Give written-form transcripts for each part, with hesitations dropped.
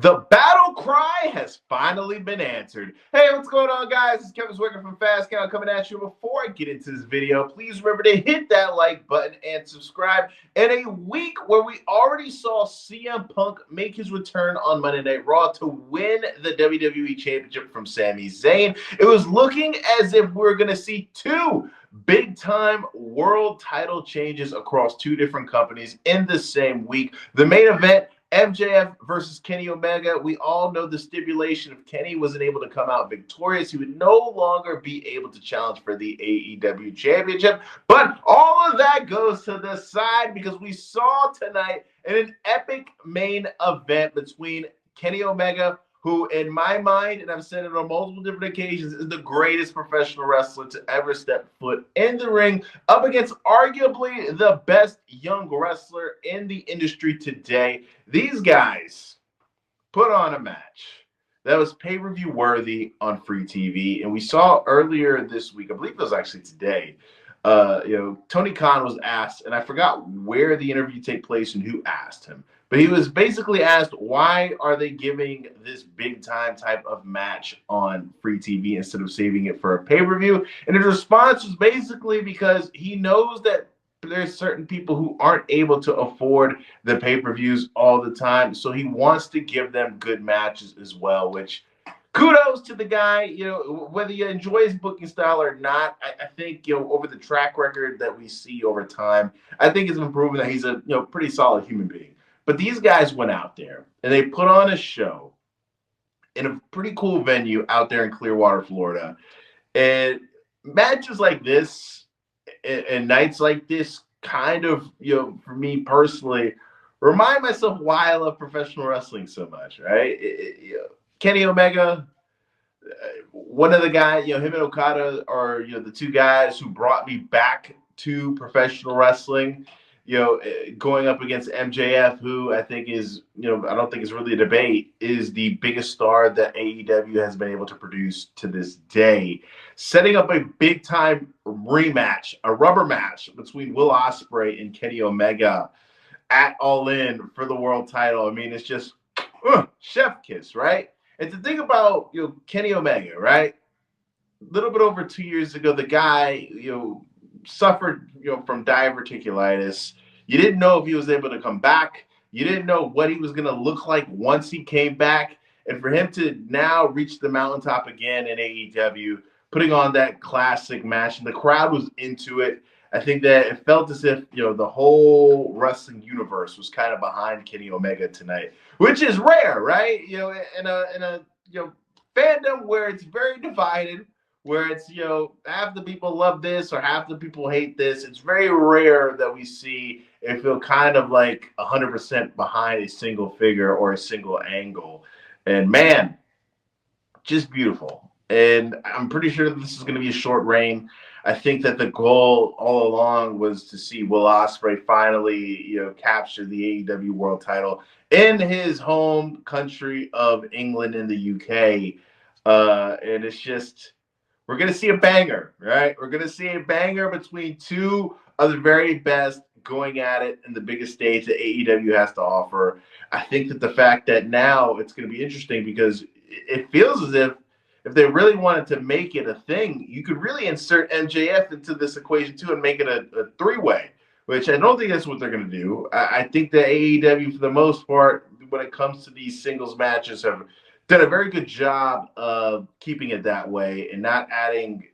The battle cry has finally been answered. Hey, what's going on, guys? It's Kevin Zwicker from Fast Count coming at you. Before I get into this video, please remember to hit that like button and subscribe. In a week where we already saw CM Punk make his return on Monday Night Raw to win the WWE Championship from Sami Zayn, it was looking as if we were going to see two big-time world title changes across two different companies in the same week. The main event, MJF versus Kenny Omega. We all know the stipulation. If Kenny wasn't able to come out victorious, he would no longer be able to challenge for the AEW Championship. But all of that goes to the side because we saw tonight in an epic main event between Kenny Omega, who in my mind, and I've said it on multiple different occasions, is the greatest professional wrestler to ever step foot in the ring, up against arguably the best young wrestler in the industry today. These guys put on a match that was pay-per-view worthy on free TV. And we saw earlier this week, I believe it was actually today, Tony Khan was asked, and I forgot where the interview took place and who asked him, but he was basically asked, why are they giving this big-time type of match on free TV instead of saving it for a pay-per-view? And his response was basically because he knows that there's certain people who aren't able to afford the pay-per-views all the time, so he wants to give them good matches as well, which kudos to the guy. Whether you enjoy his booking style or not, I think, over the track record that we see over time, I think it's been proven that he's a, pretty solid human being. But these guys went out there and they put on a show in a pretty cool venue out there in Clearwater, Florida. And matches like this and nights like this kind of, for me personally, remind myself why I love professional wrestling so much, right? Kenny Omega, one of the guys, him and Okada are, the two guys who brought me back to professional wrestling, going up against MJF, who I think is, I don't think it's really a debate, is the biggest star that AEW has been able to produce to this day. Setting up a big-time rematch, a rubber match between Will Ospreay and Kenny Omega at All In for the world title. I mean, it's just chef kiss, right? And to think about, Kenny Omega, right? A little bit over 2 years ago, the guy, suffered, from diverticulitis. You didn't know if he was able to come back. You didn't know what he was going to look like once he came back. And for him to now reach the mountaintop again in AEW, putting on that classic match, and the crowd was into it. I think that it felt as if, the whole wrestling universe was kind of behind Kenny Omega tonight, which is rare, right? In a fandom where it's very divided, where it's, half the people love this or half the people hate this. It's very rare that we see it feel kind of like 100% behind a single figure or a single angle. And man, just beautiful. And I'm pretty sure this is going to be a short reign. I think that the goal all along was to see Will Ospreay finally, capture the AEW world title in his home country of England in the UK. And it's just, we're going to see a banger, right? We're going to see a banger between two of the very best going at it in the biggest stage that AEW has to offer. I think that the fact that now it's going to be interesting because it feels as if they really wanted to make it a thing, you could really insert MJF into this equation too and make it a three-way, which I don't think that's what they're going to do. I think that AEW, for the most part, when it comes to these singles matches, have done a very good job of keeping it that way and not adding,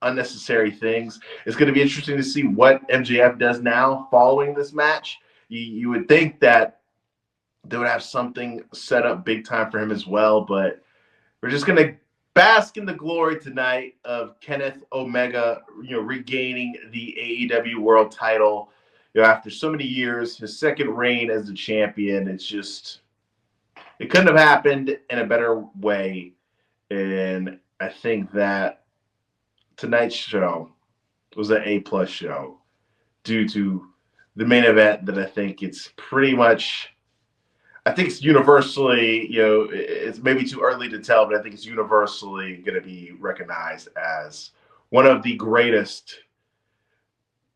unnecessary things. It's going to be interesting to see what MJF does now following this match. You would think that they would have something set up big time for him as well, but we're just going to bask in the glory tonight of Kenneth Omega, regaining the AEW world title, after so many years, his second reign as the champion. It's just, it couldn't have happened in a better way. And I think that tonight's show was an A+ show due to the main event that I think it's pretty much, I think it's universally, it's maybe too early to tell, but I think it's universally going to be recognized as one of the greatest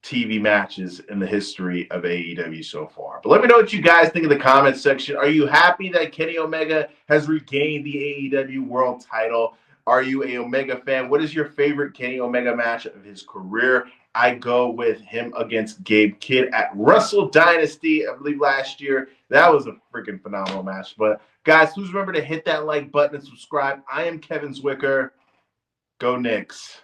TV matches in the history of AEW so far. But let me know what you guys think in the comments section. Are you happy that Kenny Omega has regained the AEW World Title? Are you a Omega fan? What is your favorite Kenny Omega match of his career? I go with him against Gabe Kidd at Wrestle Dynasty, I believe last year. That was a freaking phenomenal match. But guys, please remember to hit that like button and subscribe. I am Kevin Zwicker. Go Knicks.